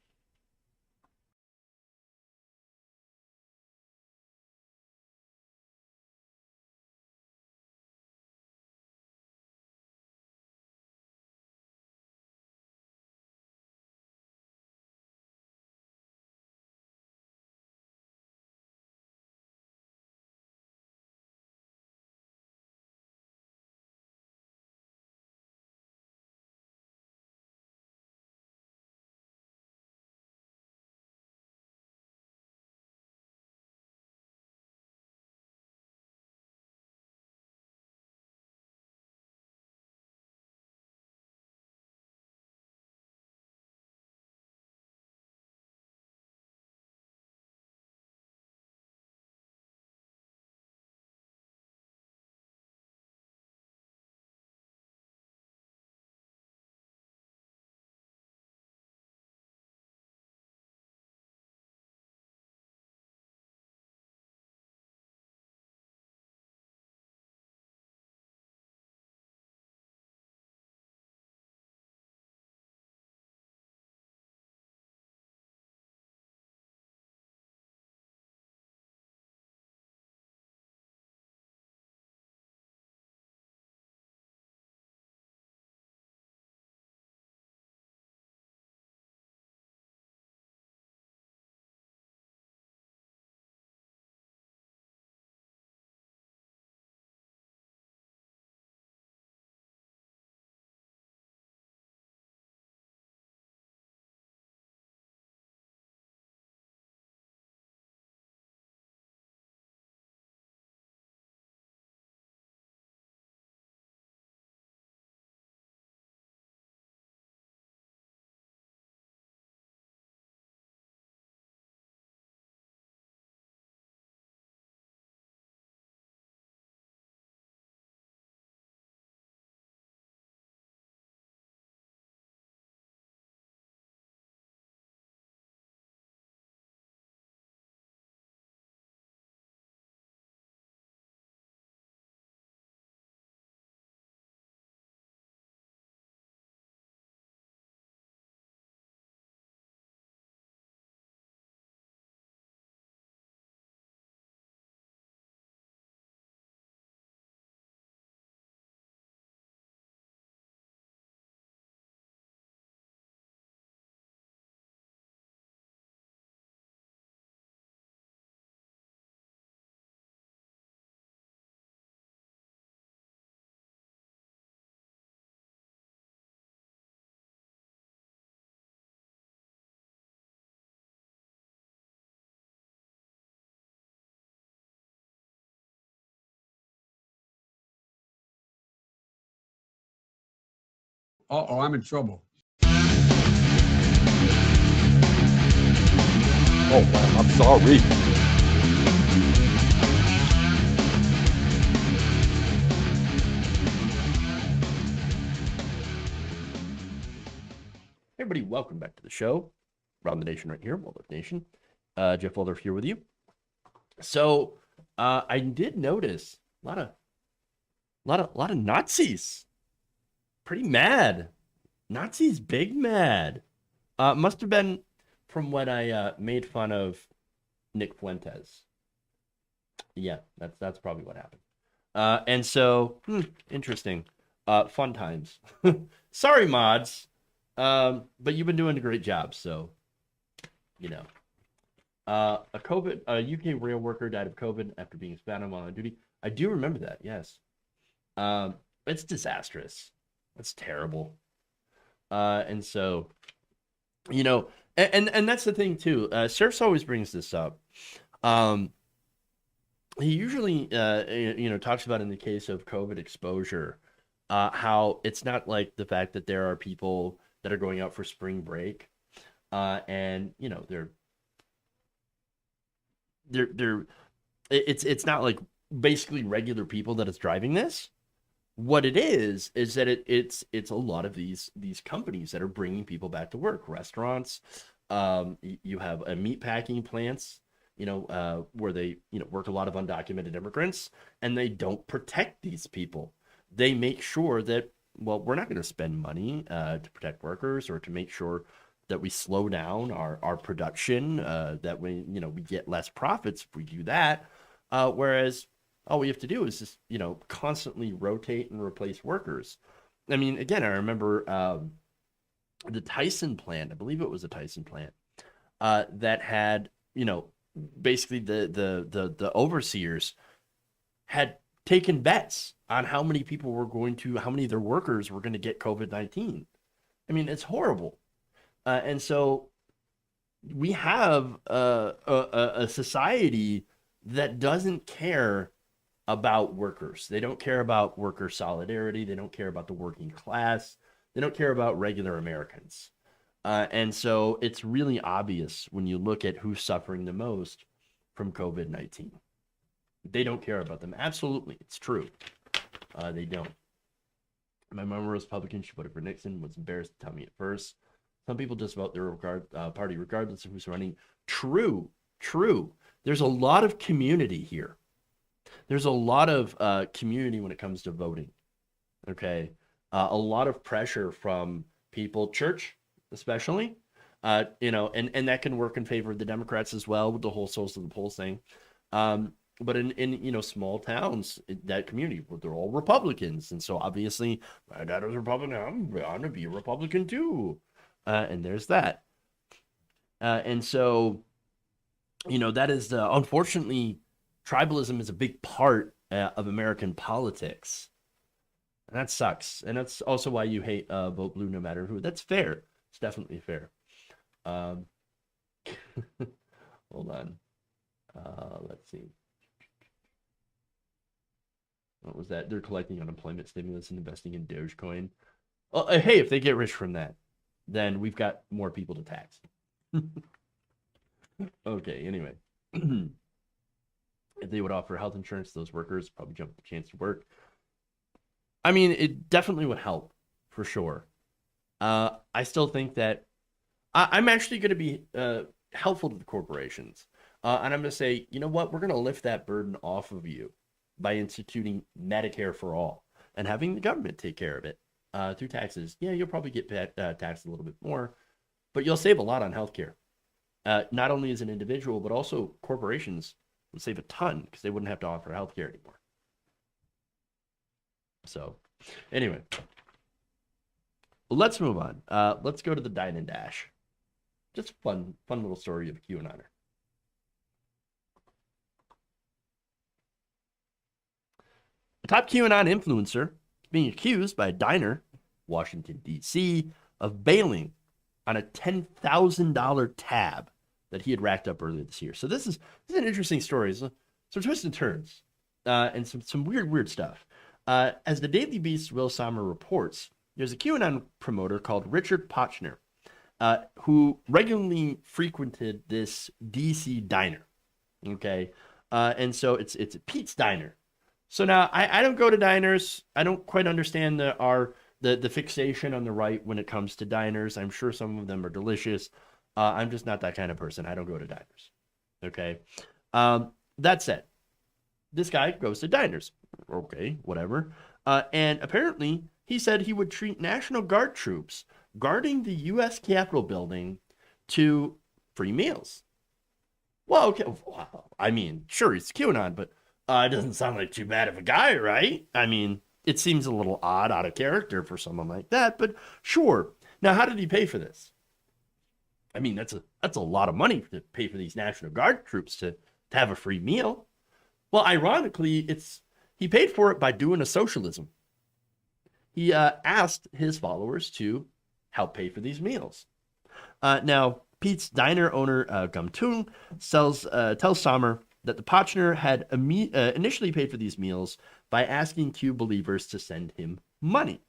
Uh-oh, I'm in trouble. Oh, man, I'm sorry. Everybody, welcome back to the show. Around the Nation right here, Waldorf Nation. Jeff Waldorf here with you. So I did notice a lot of Nazis pretty mad. Nazis big mad. Must have been from when I made fun of Nick Fuentes. Yeah, that's probably what happened. And so, interesting. Fun times. Sorry, mods. But you've been doing a great job, so you know. A UK rail worker died of COVID after being spat on while on duty. I do remember that, yes. It's disastrous. It's terrible. And so, you know, and that's the thing too. Surfs always brings this up. He usually, talks about in the case of COVID exposure, how it's not like the fact that there are people that are going out for spring break, and it's not like basically regular people that is driving this. What it is that it's a lot of these companies that are bringing people back to work. Restaurants, you have meat packing plants, where they work a lot of undocumented immigrants, and they don't protect these people. They make sure that, well, we're not going to spend money to protect workers or to make sure that we slow down our production, that we get less profits if we do that. Whereas all we have to do is just, constantly rotate and replace workers. I mean, again, I remember the Tyson plant, I believe it was a Tyson plant, that had, basically the overseers had taken bets on how many of their workers were going to get COVID-19. I mean, it's horrible. And so we have a society that doesn't care about workers. They don't care about worker solidarity. They don't care about the working class. They don't care about regular Americans. And so it's really obvious when you look at who's suffering the most from COVID-19. They don't care about them. Absolutely. It's true. They don't. My mom was Republican. She voted for Nixon. Was embarrassed to tell me at first. Some people just vote their party regardless of who's running. True. There's a lot of community here. There's a lot of community when it comes to voting. Okay. A lot of pressure from people, church especially, and that can work in favor of the Democrats as well with the whole souls of the polls thing. But in small towns, that community, they're all Republicans. And so obviously, my dad was a Republican. I'm going to be a Republican too. And there's that. And so, that is unfortunately, tribalism is a big part of American politics. And that sucks. And that's also why you hate vote blue no matter who. That's fair. It's definitely fair. Hold on. Let's see. What was that? They're collecting unemployment stimulus and investing in Dogecoin. Oh, hey, if they get rich from that, then we've got more people to tax. Okay, anyway. If they would offer health insurance to those workers, probably jump the chance to work. I mean, it definitely would help, for sure. I still think that I'm actually going to be helpful to the corporations. And I'm going to say, you know what? We're going to lift that burden off of you by instituting Medicare for all and having the government take care of it through taxes. Yeah, you'll probably get taxed a little bit more, but you'll save a lot on healthcare. Not only as an individual, but also corporations would save a ton because they wouldn't have to offer healthcare anymore. So, anyway, let's move on. Let's go to the Dine and Dash. Just a fun little story of a QAnoner. A top QAnon influencer is being accused by a diner, Washington, D.C., of bailing on a $10,000 tab that he had racked up earlier this year. So this is an interesting story. Some twists and turns and some weird stuff. As the Daily Beast's Will Sommer reports, there's a QAnon promoter called Richard Pochner who regularly frequented this DC diner. Okay, and so it's Pete's Diner. So now I don't go to diners. I don't quite understand the fixation on the right when it comes to diners. I'm sure some of them are delicious. I'm just not that kind of person. I don't go to diners. Okay. That said, this guy goes to diners. Okay, whatever. And apparently he said he would treat National Guard troops guarding the U.S. Capitol building to free meals. Well, okay. Well, I mean, sure, he's QAnon, but it doesn't sound like too bad of a guy, right? I mean, it seems a little odd, out of character for someone like that, but sure. Now, how did he pay for this? I mean, that's a lot of money to pay for these National Guard troops to have a free meal. Well, ironically, he paid for it by doing a socialism. He asked his followers to help pay for these meals. Now, Pete's diner owner, Gumtung, tells Sommer that the Potchner had initially paid for these meals by asking Q believers to send him money.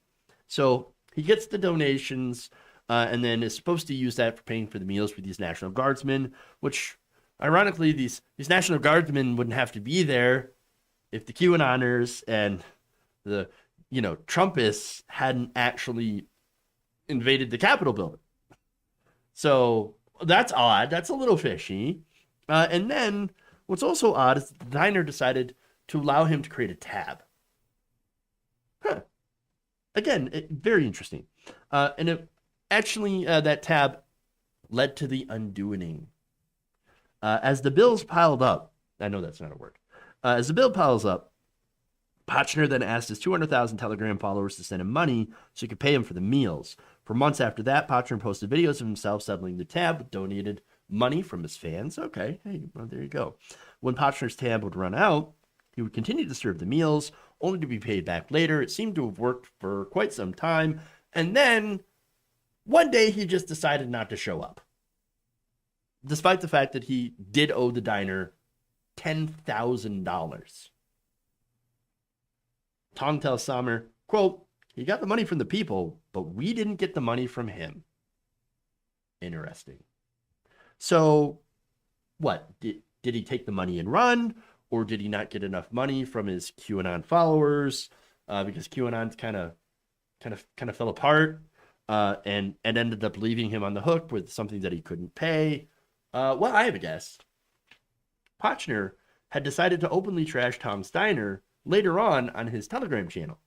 So he gets the donations and then is supposed to use that for paying for the meals for these National Guardsmen, which, ironically, these National Guardsmen wouldn't have to be there if the QAnoners and the, Trumpists hadn't actually invaded the Capitol building. So that's odd. That's a little fishy. And then what's also odd is the diner decided to allow him to create a tab. Again, very interesting. And that tab led to the undoing. As the bills piled up, I know that's not a word. As the bill piles up, Potchner then asked his 200,000 Telegram followers to send him money so he could pay him for the meals. For months after that, Potchner posted videos of himself settling the tab with donated money from his fans. Okay, hey, well, there you go. When Potchner's tab would run out, he would continue to serve the meals, only to be paid back later. It seemed to have worked for quite some time. And then one day he just decided not to show up, despite the fact that he did owe the diner $10,000. Tong tells Sommer, quote, he got the money from the people, but we didn't get the money from him. Interesting. So, what? Did he take the money and run? Or did he not get enough money from his QAnon followers? Because QAnon kind of fell apart and ended up leaving him on the hook with something that he couldn't pay. Well, I have a guess. Potchner had decided to openly trash Tom's Diner later on his Telegram channel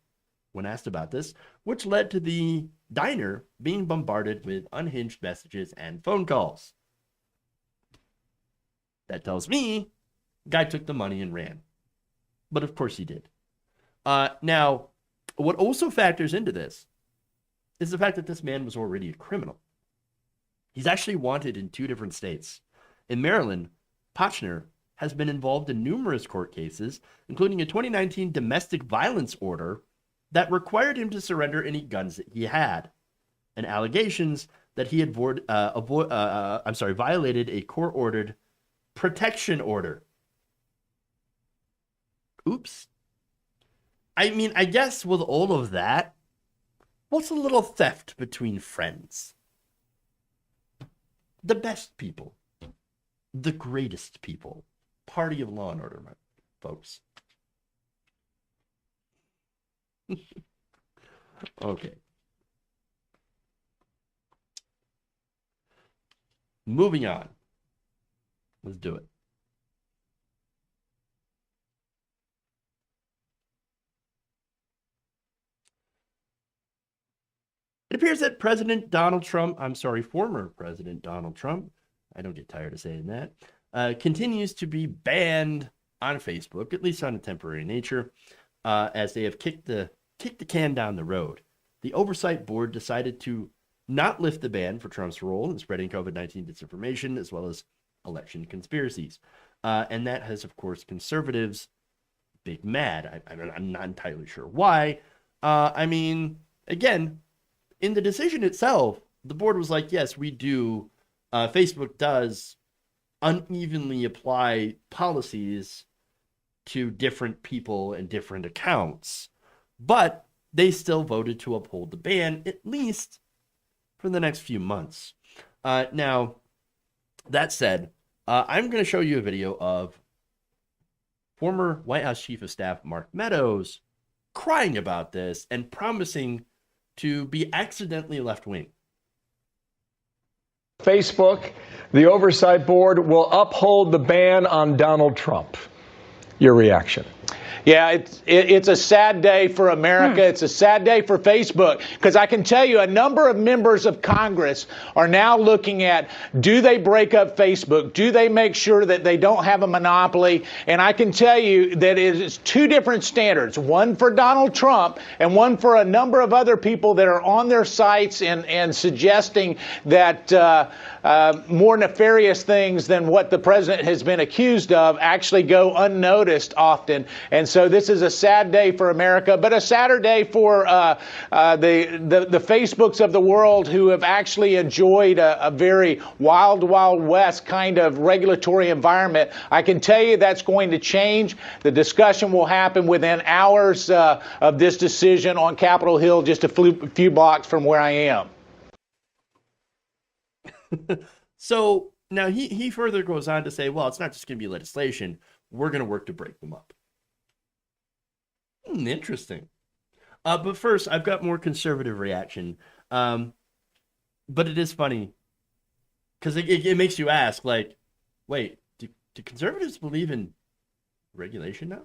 when asked about this, which led to the diner being bombarded with unhinged messages and phone calls. That tells me guy took the money and ran. But of course he did. Now, what also factors into this is the fact that this man was already a criminal. He's actually wanted in 2 different states. In Maryland, Potchner has been involved in numerous court cases, including a 2019 domestic violence order that required him to surrender any guns that he had, and allegations that he had violated a court-ordered protection order. Oops. I mean, I guess with all of that, what's a little theft between friends? The best people. The greatest people. Party of Law and Order, my folks. Okay. Moving on. Let's do it. It appears that former President Donald Trump, I don't get tired of saying that, continues to be banned on Facebook, at least on a temporary nature, as they have kicked the can down the road. The Oversight Board decided to not lift the ban for Trump's role in spreading COVID-19 disinformation, as well as election conspiracies. And that has, of course, conservatives big mad. I'm not entirely sure why. I mean, again, in the decision itself, the board was like, yes, we do. Facebook does unevenly apply policies to different people and different accounts, but they still voted to uphold the ban, at least for the next few months. Now, that said, I'm going to show you a video of former White House Chief of Staff Mark Meadows crying about this and promising to be accidentally left-wing. Facebook, the Oversight Board will uphold the ban on Donald Trump. Your reaction? Yeah, it's a sad day for America. It's a sad day for Facebook, because I can tell you a number of members of Congress are now looking at, do they break up Facebook? Do they make sure that they don't have a monopoly? And I can tell you that it is two different standards, one for Donald Trump and one for a number of other people that are on their sites and suggesting that more nefarious things than what the president has been accused of actually go unnoticed often. And so this is a sad day for America, but a sadder day for the Facebooks of the world who have actually enjoyed a very wild, wild west kind of regulatory environment. I can tell you that's going to change. The discussion will happen within hours of this decision on Capitol Hill, just a few blocks from where I am. So now he further goes on to say, well, it's not just going to be legislation. We're going to work to break them up. Interesting. But first, I've got more conservative reaction. But it is funny because it makes you ask, like, wait, do conservatives believe in regulation now?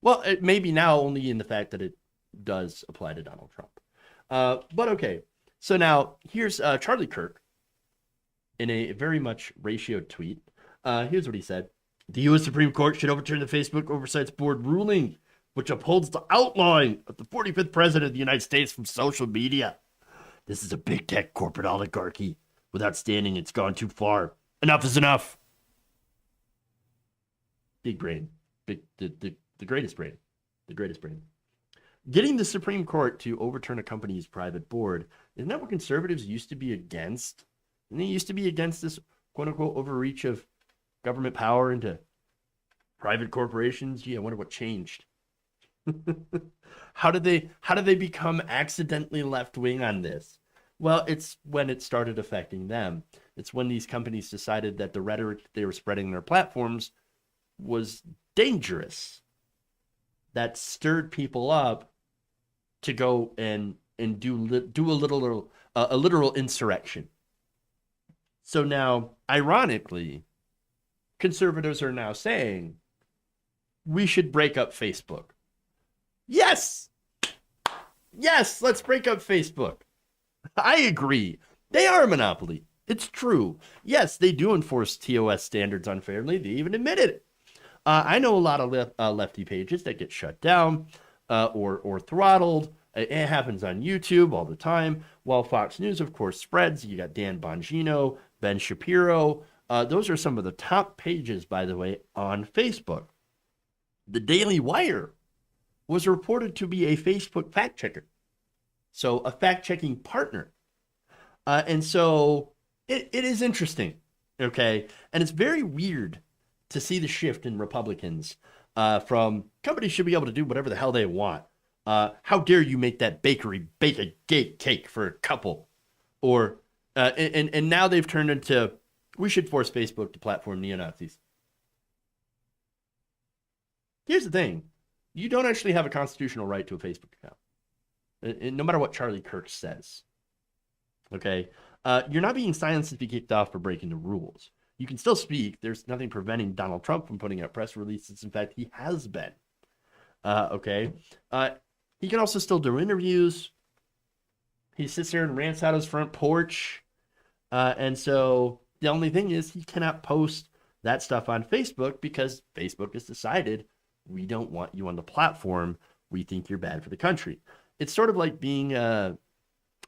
Well, it may be now only in the fact that it does apply to Donald Trump. But okay. So now here's Charlie Kirk in a very much ratioed tweet. Here's what he said. The U.S. Supreme Court should overturn the Facebook Oversight Board ruling, which upholds the outlawing of the 45th president of the United States from social media. This is a big tech corporate oligarchy. Without standing, it's gone too far. Enough is enough. Big brain. The greatest brain. The greatest brain. Getting the Supreme Court to overturn a company's private board, isn't that what conservatives used to be against? And they used to be against this quote-unquote overreach of government power into private corporations. Gee, I wonder what changed. How did they become accidentally left-wing on this? Well, it's when it started affecting them. It's when these companies decided that the rhetoric they were spreading on their platforms was dangerous. That stirred people up to go and do a literal insurrection. So now, ironically, conservatives are now saying we should break up Facebook. Yes, let's break up Facebook. I agree. They are a monopoly. It's true. Yes, they do enforce TOS standards unfairly. They even admit it. I know a lot of lefty pages that get shut down or throttled. It happens on YouTube all the time. While Fox News, of course, spreads. You got Dan Bongino, Ben Shapiro. Those are some of the top pages, by the way, on Facebook. The Daily Wire was reported to be a Facebook fact checker. So a fact-checking partner. And so it is interesting, okay? And it's very weird to see the shift in Republicans from companies should be able to do whatever the hell they want. How dare you make that bakery bake a cake for a couple? Or and now they've turned into, we should force Facebook to platform neo-Nazis. Here's the thing. You don't actually have a constitutional right to a Facebook account. No matter what Charlie Kirk says. Okay? You're not being silenced if you kicked off for breaking the rules. You can still speak. There's nothing preventing Donald Trump from putting out press releases. In fact, he has been. Okay? He can also still do interviews. He sits there and rants out his front porch. And so the only thing is he cannot post that stuff on Facebook because Facebook has decided we don't want you on the platform. We think you're bad for the country. It's sort of like being, for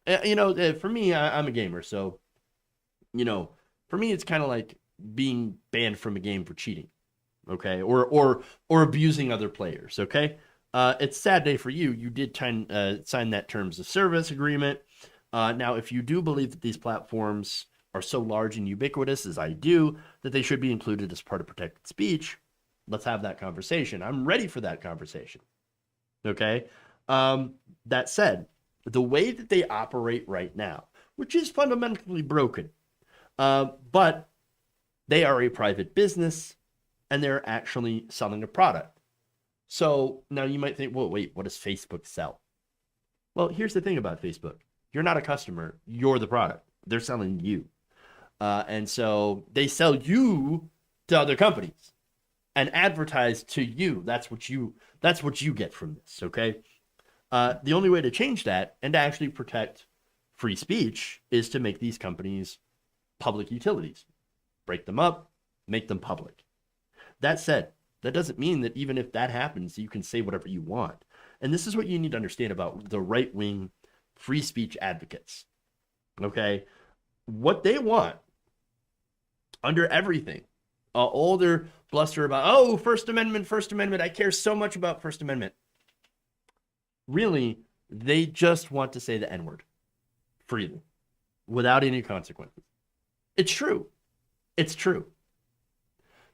me, I'm a gamer. So, for me, it's kind of like being banned from a game for cheating. Okay. Or abusing other players. Okay. It's a sad day for you. You did sign that terms of service agreement. Now, if you do believe that these platforms are so large and ubiquitous, as I do, that they should be included as part of protected speech, let's have that conversation. I'm ready for that conversation. Okay? That said, the way that they operate right now, which is fundamentally broken, but they are a private business and they're actually selling a product. So now you might think, well, wait, what does Facebook sell? Well, here's the thing about Facebook. You're not a customer. You're the product. They're selling you. And so they sell you to other companies. and advertise to you. That's what you get from this, okay? The only way to change that and to actually protect free speech is to make these companies public utilities. Break them up, make them public. That said, that doesn't mean that even if that happens, you can say whatever you want. And this is what you need to understand about the right-wing free speech advocates, okay? What they want under everything, all their bluster about, oh, First Amendment, I care so much about First Amendment. Really, they just want to say the N-word freely without any consequences. It's true. It's true.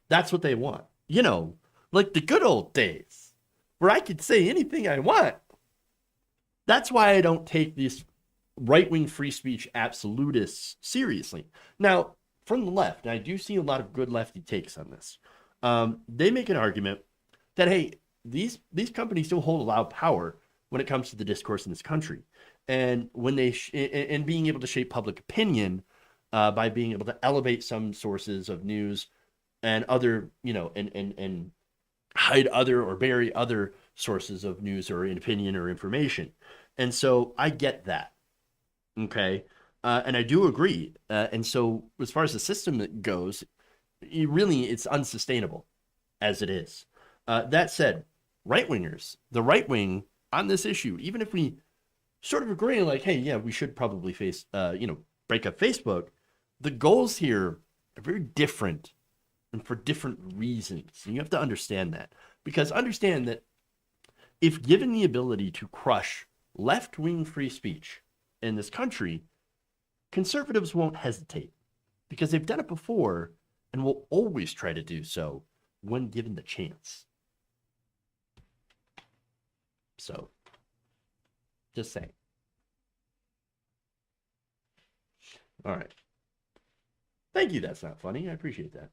That's what they want. You know, like the good old days where I could say anything I want. That's why I don't take these right-wing free speech absolutists seriously. Now, from the left, and I do see a lot of good lefty takes on this, they make an argument that, hey, these companies still hold a lot of power when it comes to the discourse in this country. And when they and being able to shape public opinion by being able to elevate some sources of news and other, you know, and hide other or bury other sources of news or opinion or information. And so I get that. Okay. And I do agree. And so as far as the system goes, it's unsustainable as it is. That said, right-wingers, the right wing on this issue, even if we sort of agree like, hey, yeah, we should probably break up Facebook, the goals here are very different and for different reasons. And you have to understand that, because understand that if given the ability to crush left-wing free speech in this country, conservatives won't hesitate because they've done it before and will always try to do so when given the chance. So, just saying. All right. Thank you. That's not funny. I appreciate that.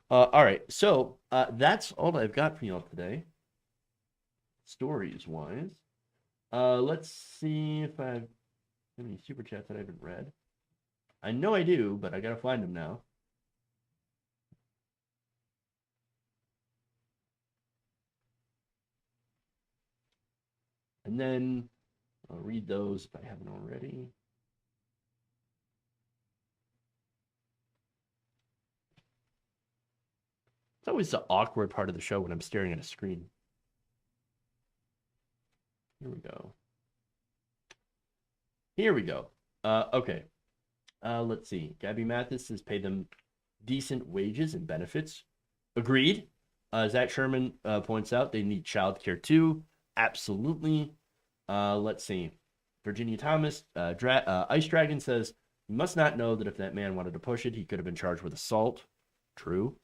All right. So, that's all I've got for y'all today. Stories-wise. Let's see if I've any super chats that I haven't read. I know I do, but I gotta find them now. And then I'll read those if I haven't already. It's always the awkward part of the show when I'm staring at a screen. Here we go. Here we go. Okay. Let's see. Gabby Mathis says pay them decent wages and benefits. Agreed. Zach Sherman points out they need childcare too. Absolutely. Let's see. Virginia Thomas, Ice Dragon says, you must not know that if that man wanted to push it, he could have been charged with assault. True.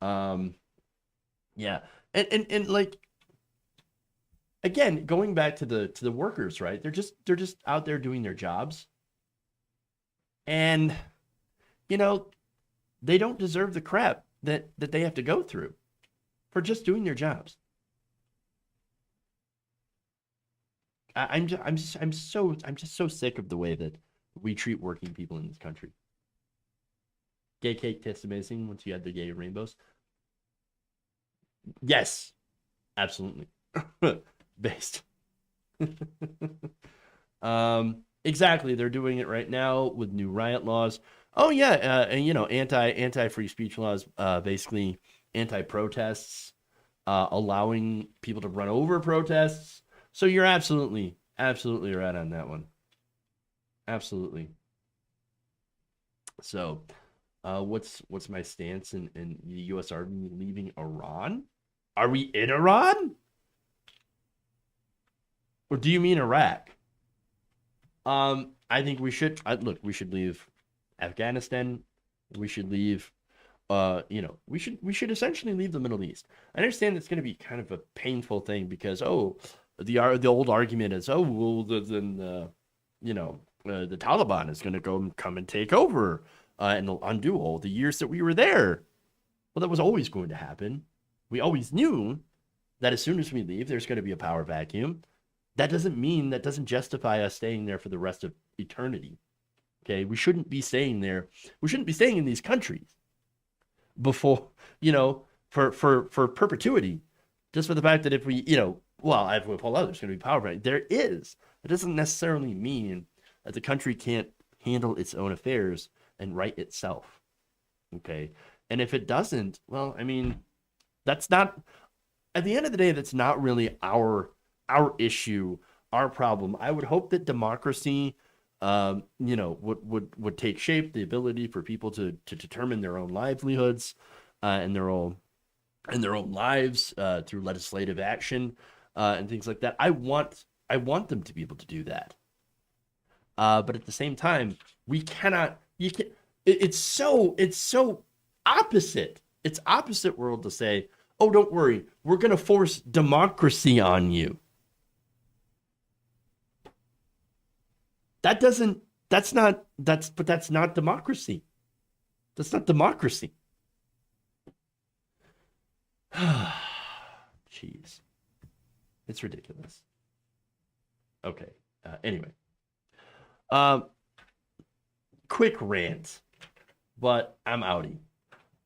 Yeah. And like, again, going back to the workers, right? They're just out there doing their jobs. And, you know, they don't deserve the crap that they have to go through for just doing their jobs. I'm just so sick of the way that we treat working people in this country. Gay cake tastes amazing once you add the gay rainbows. Yes, absolutely. Based. Exactly. They're doing it right now with new riot laws. Oh yeah, and you know, anti free speech laws, basically anti-protests, allowing people to run over protests. So you're absolutely right on that one. Absolutely. So, what's my stance in the U.S. Army leaving Iran? Are we in Iran? Or do you mean Iraq? I think we should. We should leave Afghanistan. We should leave. We should essentially leave the Middle East. I understand it's going to be kind of a painful thing because the old argument is the Taliban is going to come and take over and undo all the years that we were there. Well, that was always going to happen. We always knew that as soon as we leave, there's going to be a power vacuum. That doesn't justify us staying there for the rest of eternity. Okay, we shouldn't be staying there. We shouldn't be staying in these countries. before, for perpetuity, just for the fact that if we, well, I have a whole other, there's going to be power play. There is. It doesn't necessarily mean that the country can't handle its own affairs and right itself. Okay. And if it doesn't, well, I mean, that's not, at the end of the day, that's not really our issue, our problem. I would hope that democracy, would take shape, the ability for people to determine their own livelihoods and their own lives through legislative action and things like that. I want them to be able to do that. But at the same time, it's so opposite. It's opposite world to say, oh, don't worry, we're going to force democracy on you. That's not democracy. That's not democracy. Jeez. It's ridiculous. Okay. Anyway. Quick rant, but I'm outie.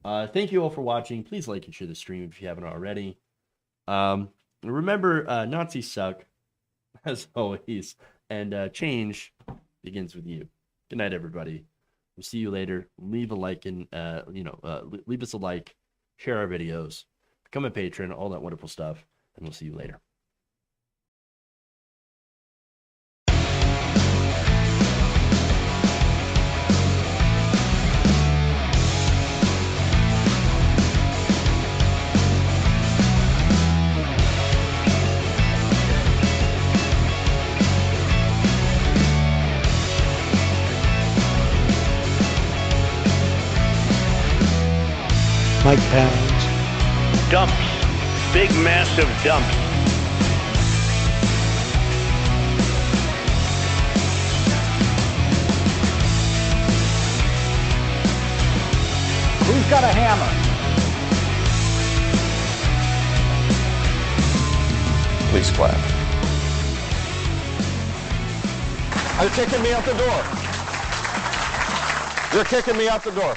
Thank you all for watching. Please like and share the stream if you haven't already. Remember, Nazis suck, as always, and change begins with you. Good night, everybody. We'll see you later. Leave a like and leave us a like, share our videos, become a patron, all that wonderful stuff, and we'll see you later. Mike Pounds. Dumps. Big, massive dumps. Who's got a hammer? Please clap. They're kicking me out the door. They're kicking me out the door.